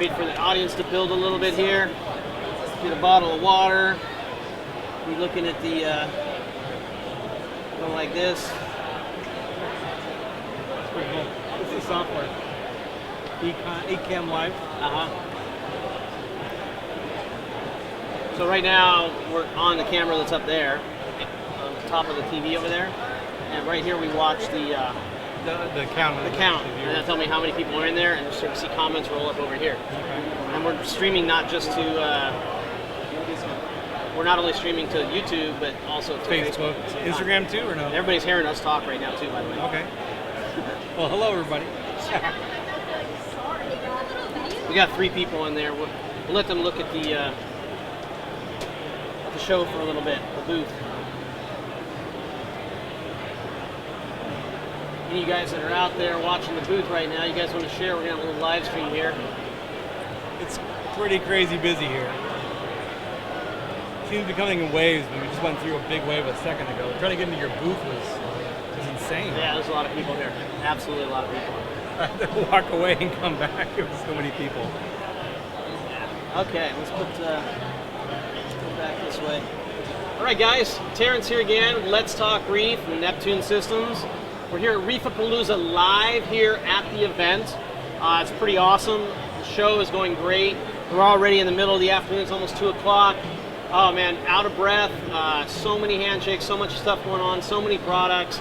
Wait for the audience to build a little bit here. Get a bottle of water. Be looking at the go like this. It's pretty cool. This is software. Ecam Live. So right now we're on the camera that's up there, on the top of the TV over there, and right here we watch the count. The count, and they'll tell me how many people are in there, and just sort of see comments roll up over here. Okay. And we're streaming not just to, we're not only streaming to YouTube, but also to Facebook. Instagram too, or no? Everybody's hearing us talk right now too, by the way. Okay. Well, hello everybody. We got 3 people in there. We'll let them look at the show for a little bit, the booth. And you guys that are out there watching the booth right now, you guys want to share? We're going to have a little live stream here. It's pretty crazy busy here. Seems to be coming in waves, but we just went through a big wave a second ago. Trying to get into your booth was insane. Yeah, there's a lot of people here. Absolutely a lot of people. I had to walk away and come back. It was so many people. Okay, let's go back this way. All right, guys, Terrence here again. Let's Talk Reef and Neptune Systems. We're here at Reefapalooza live here at the event. It's pretty awesome. The show is going great. We're already in the middle of the afternoon. It's almost 2 o'clock. Oh man, out of breath. So many handshakes, so much stuff going on, so many products.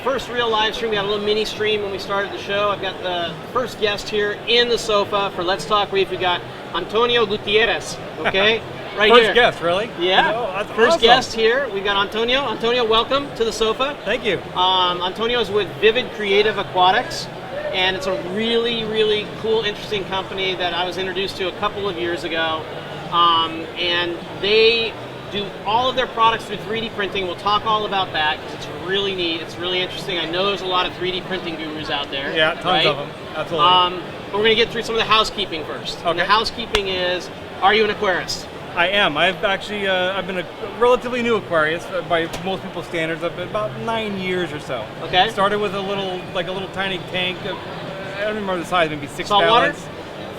First real live stream. We got a little mini stream when we started the show. I've got the first guest here in the sofa for Let's Talk Reef. We got Antonio Gutierrez. Okay. Right First here. guest, really? Yeah. Oh, that's First awesome. guest here. We've got Antonio. Antonio, welcome to the sofa. Thank you. Antonio is with Vivid Creative Aquatics, and it's a really, really cool, interesting company that I was introduced to a couple of years ago. And they do all of their products through 3D printing. We'll talk all about that because it's really neat. It's really interesting. I know there's a lot of 3D printing gurus out there. Yeah, tons of them. Absolutely. But we're going to get through some of the housekeeping first. Okay. And the housekeeping is, are you an aquarist? I am. I've actually I've been a relatively new aquarist by most people's standards. I've been about 9 years or so. Okay. Started with a little tiny tank. I don't remember the size, maybe 6 Saltwater? gallons.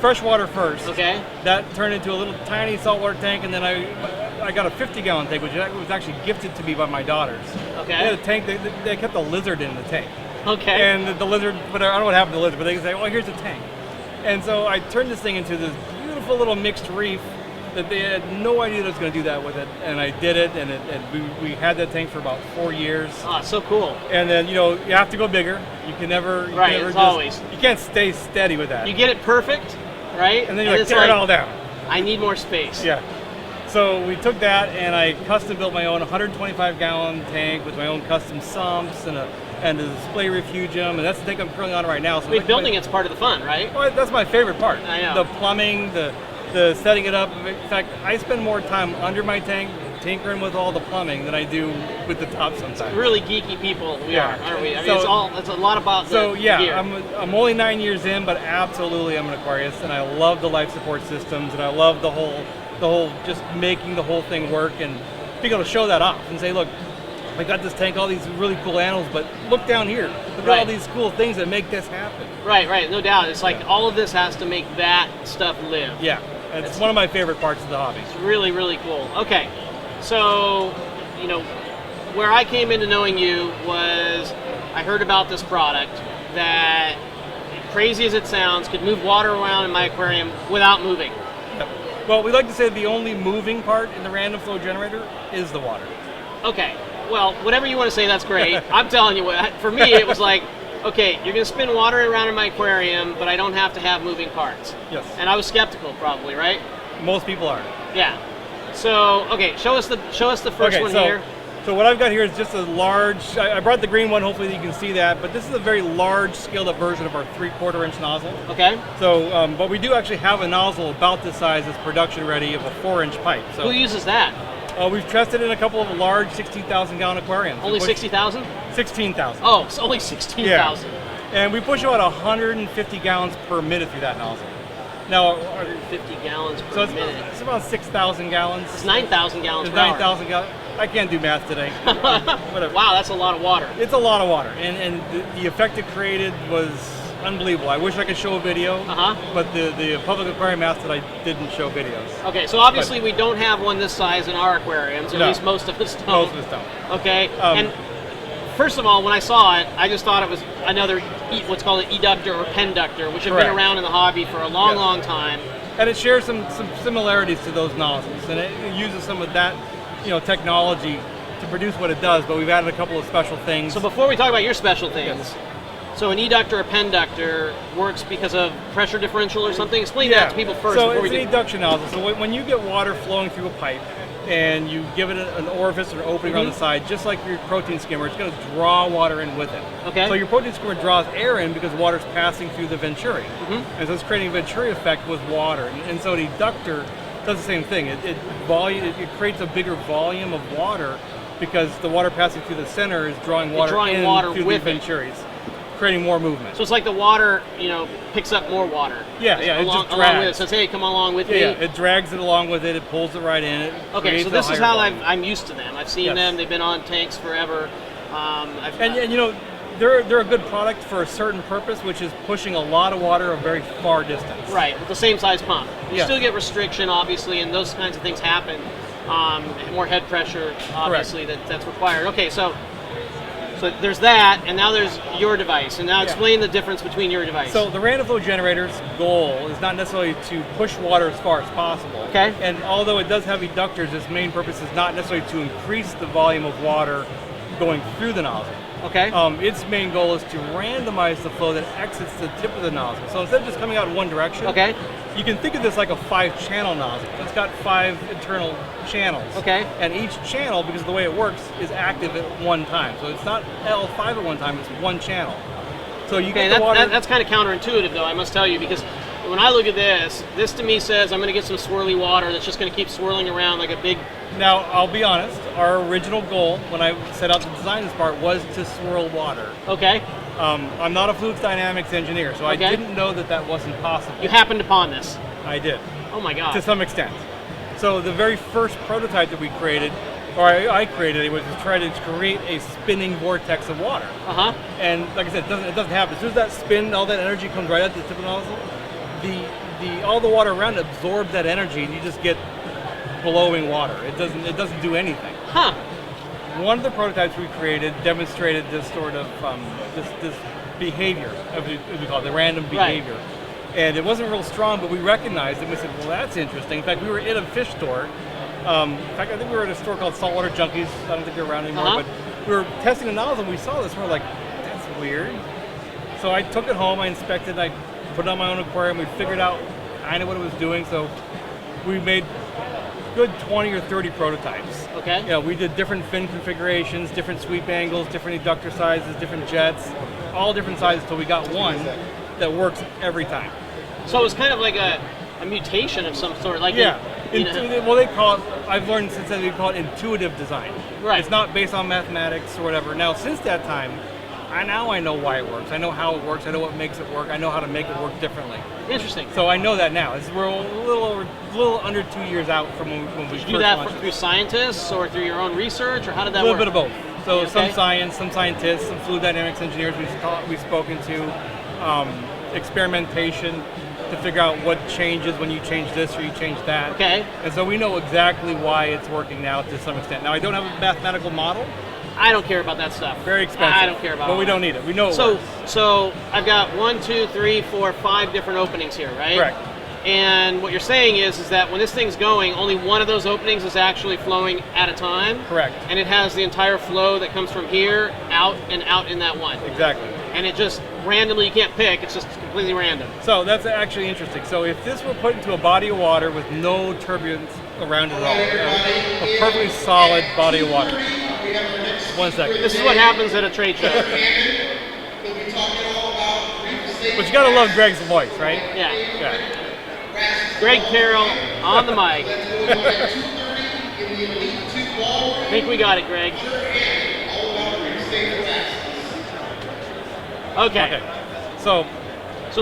Freshwater first. Okay. That turned into a little tiny saltwater tank, and then I got a 50-gallon tank, which was actually gifted to me by my daughters. Okay. They had a tank. They kept a lizard in the tank. Okay. And the lizard, but I don't know what happened to the lizard, but they say, "Well, here's a tank." And so I turned this thing into this beautiful little mixed reef that they had no idea that I was going to do that with it, and I did it, and we had that tank for about 4 years. Ah, so cool. And then you have to go bigger. You can never, always. You can't stay steady with that. You get it perfect, right? And then you tear it all down. I need more space. Yeah. So we took that and I custom built my own 125-gallon tank with my own custom sumps and a display refugium, and that's the tank I'm currently on right now. So building it's part of the fun, right? Well, that's my favorite part. I know. The plumbing, the setting it up. In fact, I spend more time under my tank tinkering with all the plumbing than I do with the top sometimes. Really geeky people we are, aren't we? I mean, it's a lot about the gear. I'm only 9 years in, but absolutely I'm an aquarist, and I love the life support systems, and I love the whole just making the whole thing work and being able to show that off and say, look, I got this tank, all these really cool animals, but look down here. Look at all these cool things that make this happen. Right, no doubt. It's like all of this has to make that stuff live. Yeah, it's one of my favorite parts of the hobby. It's really, really cool. Okay, so, where I came into knowing you was I heard about this product that, crazy as it sounds, could move water around in my aquarium without moving. Yep. Well, we like to say the only moving part in the random flow generator is the water. Okay. Well, whatever you want to say, that's great. I'm telling you what, for me, it was like, okay, you're going to spin water around in my aquarium, but I don't have to have moving parts. Yes. And I was skeptical, probably, right? Most people are. Yeah. So, okay, show us the first one here. So what I've got here is just a large, I brought the green one, hopefully you can see that, but this is a very large scaled up version of our 3/4 inch nozzle. Okay. So, but we do actually have a nozzle about this size that's production ready of a 4-inch pipe. So who uses that? We've tested in a couple of large 16,000 gallon aquariums. Only 60,000? 16,000. Oh, it's only 16,000. Yeah. And we push about 150 gallons per minute through that nozzle. Now, 150 gallons per minute. It's about 6,000 gallons. It's 9,000 gallons per 9,000 gallons. I can't do math today. Whatever. Wow, that's a lot of water. It's a lot of water, and the effect it created was unbelievable. I wish I could show a video, but the public aquarium asked that I didn't show videos. Okay, so obviously we don't have one this size in our aquariums, at least most of us don't. Most of us don't. Okay, and first of all, when I saw it, I just thought it was another what's called an eductor or penductor, which have been around in the hobby for a long, long time. And it shares some similarities to those nozzles, and it uses some of that, technology to produce what it does. But we've added a couple of special things. So before we talk about your special things, so an eductor or penductor works because of pressure differential or something. Explain that to people first. So before it's an eduction nozzle. So when you get water flowing through a pipe, and you give it an orifice or an opening on the side, just like your protein skimmer, it's going to draw water in with it. Okay. So your protein skimmer draws air in because water's passing through the venturi. And so it's creating a venturi effect with water. And so an eductor does the same thing. It creates a bigger volume of water because the water passing through the center is drawing water through the venturis, creating more movement. So it's like the water, picks up more water. Yeah, it just drags. Along with it. It says, hey, come along with me. Yeah, it drags it along with it. It pulls it right in. Okay, so this is how I'm used to them. I've seen them. They've been on tanks forever. They're a good product for a certain purpose, which is pushing a lot of water a very far distance. Right, with the same size pump. You still get restriction, obviously, and those kinds of things happen. More head pressure, obviously, that's required. Okay, so there's that, and now there's your device. And now explain the difference between your device. So the random flow generator's goal is not necessarily to push water as far as possible. Okay. And although it does have eductors, its main purpose is not necessarily to increase the volume of water going through the nozzle. Okay. Its main goal is to randomize the flow that exits the tip of the nozzle. So instead of just coming out in one direction, you can think of this like a 5-channel nozzle. It's got 5 internal channels. Okay. And each channel, because of the way it works, is active at one time. So it's not all 5 at one time, it's one channel. So you get the water. That's kind of counterintuitive, though, I must tell you, because when I look at this to me says I'm going to get some swirly water that's just going to keep swirling around like a big... Now, I'll be honest, our original goal when I set out to design this part was to swirl water. Okay. I'm not a fluids dynamics engineer, so I didn't know that wasn't possible. You happened upon this? I did. Oh my God. To some extent. So the very first prototype that we created, or I created, was to try to create a spinning vortex of water. And like I said, it doesn't happen. As soon as that spin, all that energy comes right out the tip of the nozzle, all the water around it absorbs that energy, and you just get blowing water. It doesn't do anything. One of the prototypes we created demonstrated this sort of this behavior, as we call it, the random behavior. Right. And it wasn't real strong, but we recognized it. And we said, well, that's interesting. In fact, we were in a fish store. In fact, I think we were at a store called Saltwater Junkies. I don't think they're around anymore. But we were testing the nozzle, and we saw this. And we were like, that's weird. So I took it home. I inspected. I put it on my own aquarium. We figured out kind of what it was doing. So we made good 20 or 30 prototypes. Okay. We did different fin configurations, different sweep angles, different eductor sizes, different jets, all different sizes until we got one that works every time. So it's kind of like a mutation of some sort. Like well, they call it, I've learned since then, we call it intuitive design. Right. It's not based on mathematics or whatever. Now, since that time, I know why it works. I know how it works. I know what makes it work. I know how to make it work differently. Interesting. So I know that now. We're a little under 2 years out from when we first launched. Did you do that through scientists or through your own research, or how did that work? A little bit of both. So some science, some scientists, some fluid dynamics engineers we've spoken to, experimentation to figure out what changes when you change this or you change that. Okay. And so we know exactly why it's working now to some extent. Now, I don't have a mathematical model. I don't care about that stuff. Very expensive. I don't care about it. But we don't need it. We know it works. So I've got 1, 2, 3, 4, 5 different openings here, right? Correct. And what you're saying is that when this thing's going, only one of those openings is actually flowing at a time? Correct. And it has the entire flow that comes from here out and out in that one? Exactly. And it just randomly, you can't pick, it's just completely random. So that's actually interesting. So if this were put into a body of water with no turbulence around it at all, a perfectly solid body of water. 1 second. This is what happens at a trade show. But you gotta love Greg's voice, right? Yeah. Greg Carroll on the mic. I think we got it, Greg. Okay. So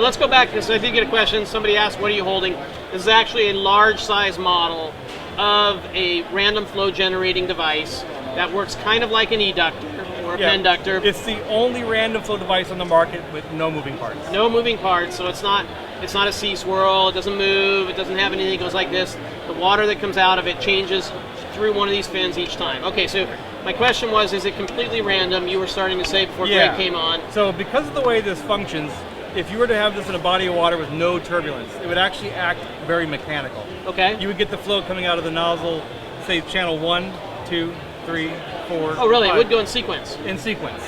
let's go back, because I did get a question. Somebody asked, what are you holding? This is actually a large size model of a random flow generating device that works kind of like an eductor. or a pen ductor. It's the only random flow device on the market with no moving parts. No moving parts, so it's not a sea swirl. It doesn't move. It doesn't have anything. It goes like this. The water that comes out of it changes through one of these fins each time. Okay, so my question was, is it completely random? You were starting to say before Greg came on. So because of the way this functions, if you were to have this in a body of water with no turbulence, it would actually act very mechanical. Okay. You would get the flow coming out of the nozzle, say channel 1, 2, 3, 4. Oh, really? 5, It would go in sequence? In sequence.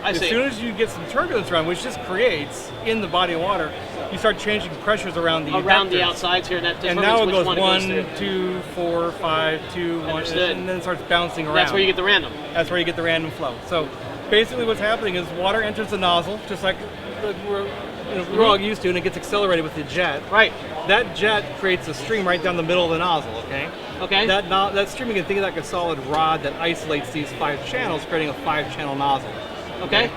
I see. As soon as you get some turbulence around, which this creates in the body of water, you start changing pressures around the the outsides here, and now it goes 1, 2, 4, 5, 2, 1, and then it starts bouncing around. That's where you get the random. That's where you get the random flow. So basically what's happening is water enters the nozzle, just like we're all used to, and it gets accelerated with the jet. Right. That jet creates a stream right down the middle of the nozzle, okay? Okay. That stream, you can think of like a solid rod that isolates these 5 channels, creating a 5-channel nozzle. Okay.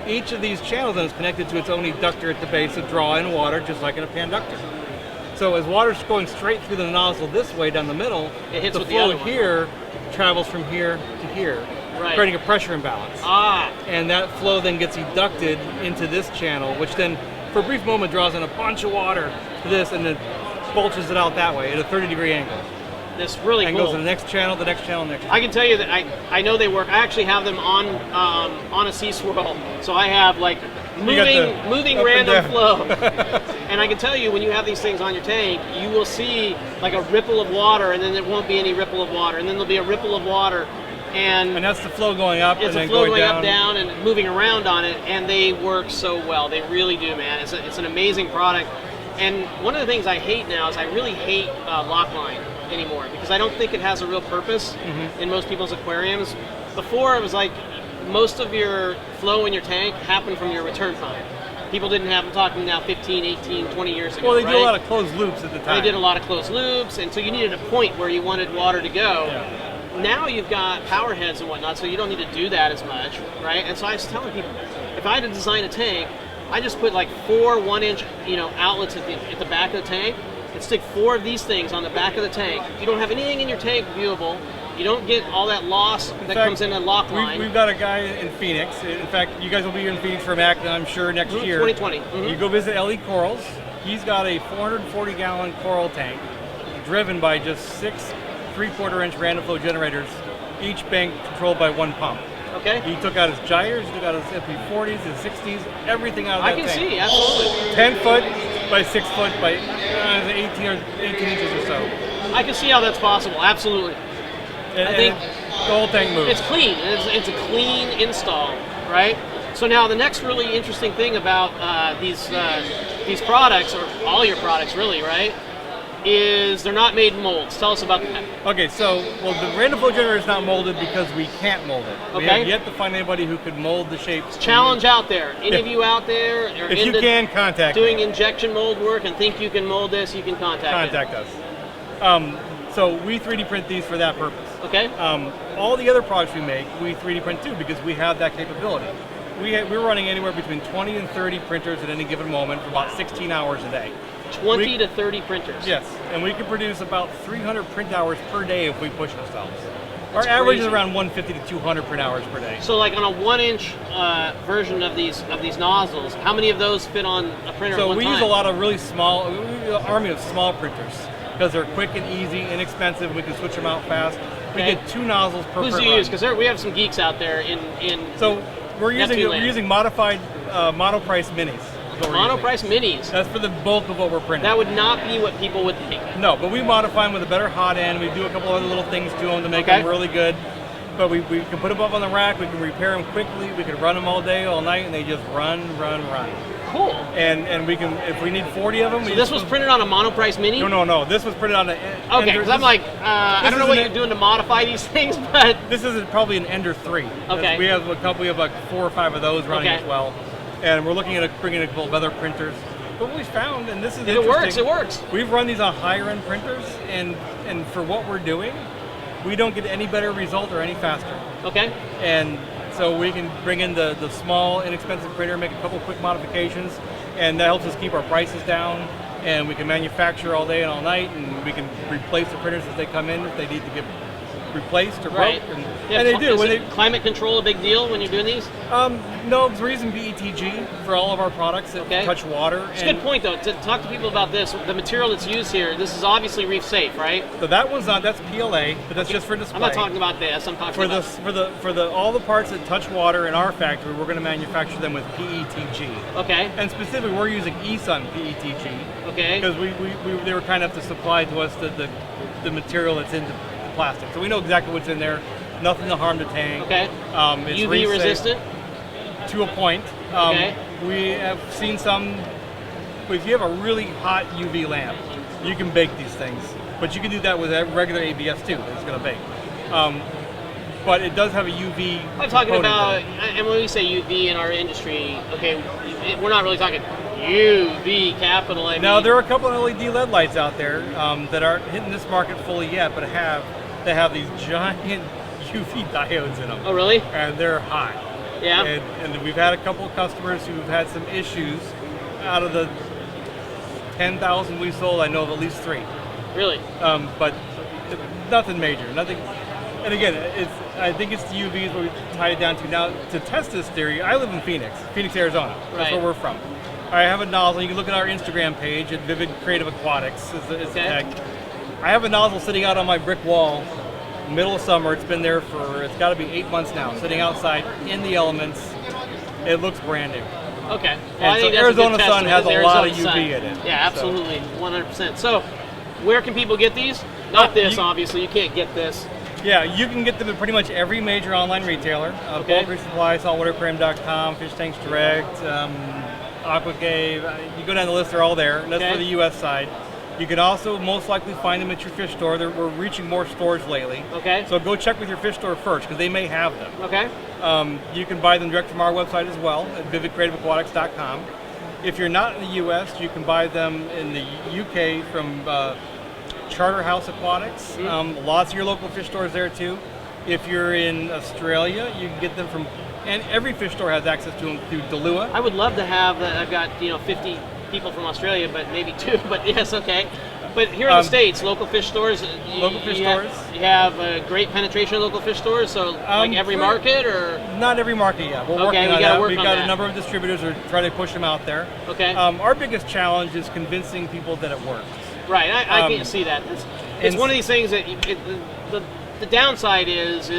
Each of these channels then is connected to its own eductor at the base to draw in water, just like in a pan ductor. So as water's going straight through the nozzle this way down the middle, it hits the with flow the other here travels from here to here, creating a pressure imbalance. And that flow then gets educted into this channel, which then, for a brief moment, draws in a bunch of water to this, and then bulges it out that way at a 30-degree angle. That's really cool. And goes to the next channel, the next channel, the next channel. I can tell you that I know they work. I actually have them on a sea swirl, so I have like moving random flow. And I can tell you, when you have these things on your tank, you will see like a ripple of water, and then there won't be any ripple of water, and then there'll be a ripple of water, and that's the flow going up. It's and the flow going down. up, down, and moving around on it, and they work so well. They really do, man. It's an amazing product. And one of the things I hate now is I really hate lock line anymore, because I don't think it has a real purpose in most people's aquariums. Before, it was like most of your flow in your tank happened from your return time. People didn't have, I'm talking now 15, 18, 20 years ago. Well, they did a lot of closed loops at the time. They did a lot of closed loops, and so you needed a point where you wanted water to go. Yeah. Now you've got power heads and whatnot, so you don't need to do that as much, right? And so I was telling people, if I had to design a tank, I just put like 4 1-inch, outlets at the back of the tank, and stick 4 of these things on the back of the tank. You don't have anything in your tank viewable. You don't get all that loss comes in a lock line. We've got a guy in Phoenix. In fact, you guys will be here in Phoenix for MAC, I'm sure, next year. 2020. You go visit LE Corals. He's got a 440-gallon coral tank driven by just 6 3/4-inch random flow generators, each bank controlled by 1 pump. Okay. He took out his gyres, he took out his FP40s, his 60s, everything out of that tank. I can see, absolutely. 10 foot by 6 foot by 18 inches or so. I can see how that's possible, absolutely. I think the whole thing moves. It's clean. It's a clean install, right? So now the next really interesting thing about these products, or all your products really, right, is they're not made in molds. Tell us about that. Okay, so, the random flow generator is not molded because we can't mold it. Okay. We have yet to find anybody who could mold the shapes. Challenge out there. Any of you out there are if you can, contact doing me. injection mold work and think you can mold this, you can contact us. So we 3D print these for that purpose. Okay. All the other products we make, we 3D print too, because we have that capability. We're running anywhere between 20 and 30 printers at any given moment for about 16 hours a day. 20 to 30 printers. Yes, and we can produce about 300 print hours per day if we push ourselves. That's Our average crazy. is around 150 to 200 print hours per day. So, like on a 1-inch version of these nozzles, how many of those fit on a printer? So at one we time? use a lot of really small, we use an army of small printers because they're quick and easy, inexpensive. We can switch them out fast. We get 2 nozzles per print. Who's do you use? Because we have some geeks out there in. So we're Neptune land. using modified monoprice minis. Monoprice minis. That's for the bulk of what we're printing. That would not be what people would think. No, but we modify them with a better hot end. We do a couple other little things to them to make them really good. But we can put them up on the rack. We can repair them quickly. We can run them all day, all night, and they just run. Cool. And we can, if we need 40 of them. So this was printed on a monoprice mini? No. This was printed on an Okay, because I'm like, I don't know what you're doing to modify these things, but this is probably an Ender 3. Okay. We have like 4 or 5 of those running as well. And we're looking at bringing a couple of other printers. But what we found, and this is interesting. It works. We've run these on higher end printers, and for what we're doing, we don't get any better result or any faster. Okay. And so we can bring in the small, inexpensive printer, make a couple quick modifications, and that helps us keep our prices down. And we can manufacture all day and all night, and we can replace the printers as they come in if they need to get replaced or Right. broke, Yeah, and they do. Is When climate control a big deal when you're doing these? no, we're using BETG for all of our products that touch water. It's a good point, though, to talk to people about this. The material that's used here, this is obviously reef safe, right? So that one's not. That's PLA, but that's just for display. I'm not talking about this. I'm talking for about for the all the parts that touch water in our factory. We're going to manufacture them with PETG. Okay. And specifically, we're using ESUN PETG. Okay. Because they were kind enough to supply to us the material that's in the plastic, so we know exactly what's in there. Nothing to harm the tank. Okay. It's UV resistant? To a point. Okay. We have seen some. If you have a really hot UV lamp, you can bake these things. But you can do that with a regular ABS too. It's going to bake. But it does have a UV. I'm talking component about, in it. and when we say UV in our industry, okay, we're not really talking UV capital. I mean, Now there are a couple of LED lights out there that aren't hitting this market fully yet, but they have these giant UV diodes in them. Oh, really? And they're hot. Yeah. And we've had a couple of customers who've had some issues. Out of the 10,000 we sold, I know of at least 3. Really? But nothing major, nothing. And again, I think it's the UVs where we tied it down to. Now, to test this theory, I live in Phoenix, Arizona. That's where we're from. I have a nozzle. You can look at our Instagram page at Vivid Creative Aquatics. Is the tag. I have a nozzle sitting out on my brick wall, middle of summer. It's been there for, it's got to be 8 months now, sitting outside in the elements. It looks brand new. Okay. Well, And I so think that's Arizona a good sun has testament. a lot of Arizona UV sun. in it. Yeah, absolutely, 100%. So, where can people get these? Not this, obviously. You can't get this. Yeah, you can get them at pretty much every major online retailer. Bulk Reef Supply, saltwateraquarium.com, Fish Tanks Direct, AquaCave. You go down the list, they're all there. And that's for the U.S. side. You can also most likely find them at your fish store. We're reaching more stores lately. Okay. So go check with your fish store first, because they may have them. Okay. You can buy them direct from our website as well, at vividcreativeaquatics.com. If you're not in the U.S., you can buy them in the U.K. from Charterhouse Aquatics. Lots of your local fish stores there too. If you're in Australia, you can get them from, and every fish store has access to them through Dalua. I would love to have that. I've got 50 people from Australia, but maybe 2. But yes, okay. But here in the States, local fish stores. You have a great penetration of local fish stores. So like every market, or not every market yet. We're working on that. We've got a number of distributors who are trying to push them out there. Okay. Our biggest challenge is convincing people that it works. Right, I can't see that. It's one of these things that the downside is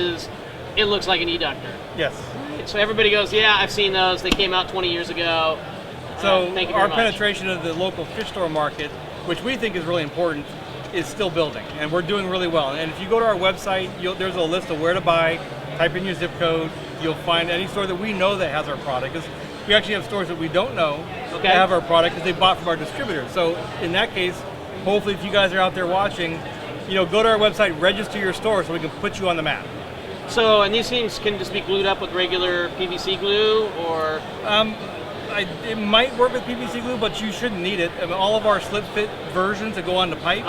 it looks like an eductor. Yes. So everybody goes, yeah, I've seen those. They came out 20 years ago. So thank you our very much. penetration of the local fish store market, which we think is really important, is still building, and we're doing really well. And if you go to our website, there's a list of where to buy. Type in your zip code. You'll find any store that we know that has our product. Because we actually have stores that we don't know that have our product because they bought from our distributors. So in that case, hopefully, if you guys are out there watching, go to our website, register your store so we can put you on the map. So, and these things can just be glued up with regular PVC glue, or? It might work with PVC glue, but you shouldn't need it. I mean, all of our slip fit versions that go on the pipe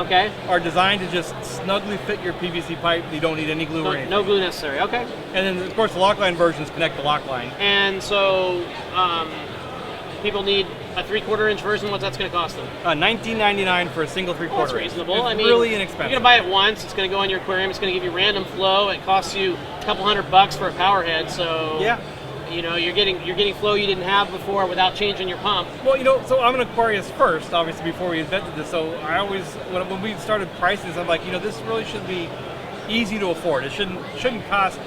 are designed to just snugly fit your PVC pipe. You don't need any glue or anything. No glue necessary, okay. And then, of course, the lockline versions connect the lockline. And so, people need a 3/4 inch version. What's that's going to cost them? $19.99 for a single 3/4. That's reasonable. It's I mean, really inexpensive. You're going to buy it once. It's going to go in your aquarium. It's going to give you random flow. It costs you a couple $100 for a power head. So yeah, you're getting flow you didn't have before without changing your pump. Well, so I'm an Aquarius first, obviously, before we invented this. So I always, when we started pricing this, I'm like, this really should be easy to afford. It shouldn't cost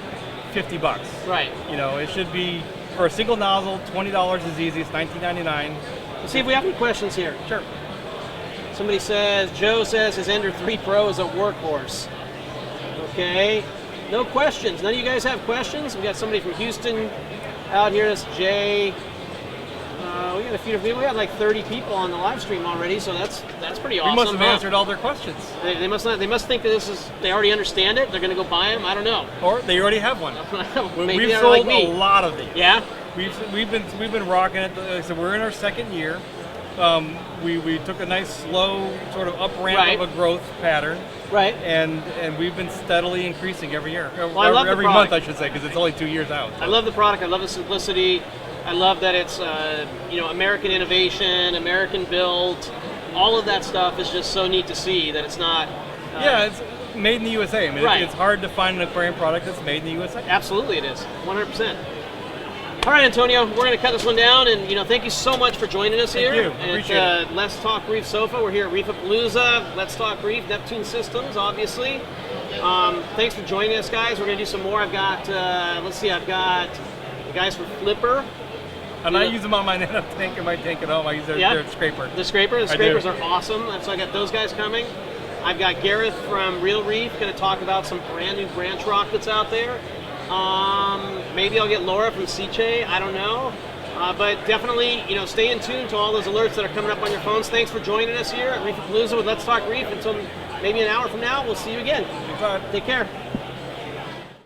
$50. Right. It should be, for a single nozzle, $20 is easy. It's $19.99. Let's see if we have any questions here. Sure. Somebody says, Joe says his Ender 3 Pro is a workhorse. Okay. No questions. None of you guys have questions? We got somebody from Houston out here. That's Jay. We got a few people. We got like 30 people on the live stream already, so that's pretty awesome. We must have answered all their questions. They must not. They must think that they already understand it. They're going to go buy them. I don't know. Or they already have one. Maybe we've sold sold a lot of these. Yeah. We've been rocking it. So we're in our second year. We took a nice slow sort of up ramp of a growth pattern. Right. And we've been steadily increasing every year. Well, I love every month, I should say, because it's only 2 years out. I love the product. I love the simplicity. I love that it's American innovation, American built. All of that stuff is just so neat to see that it's not. made in the USA. I mean, Right. it's hard to find an aquarium product that's made in the USA. Absolutely it is, 100%. All right, Antonio, we're going to cut this one down, and thank you so much for joining us here. Thank you. Appreciate it. Let's Talk Reef Sofa. We're here at Reefapalooza. Let's Talk Reef, Neptune Systems, obviously. Thanks for joining us, guys. We're going to do some more. I've got, I've got the guys from Flipper. And I use them on my nano tank and my tank at home. I use their scraper. The scrapers are awesome. So I got those guys coming. I've got Gareth from Real Reef going to talk about some brand new branch rock that's out there. Maybe I'll get Laura from Siche. I don't know. But definitely, stay in tune to all those alerts that are coming up on your phones. Thanks for joining us here at Reefapalooza with Let's Talk Reef. Until maybe an hour from now, we'll see you again. Bye. Take care.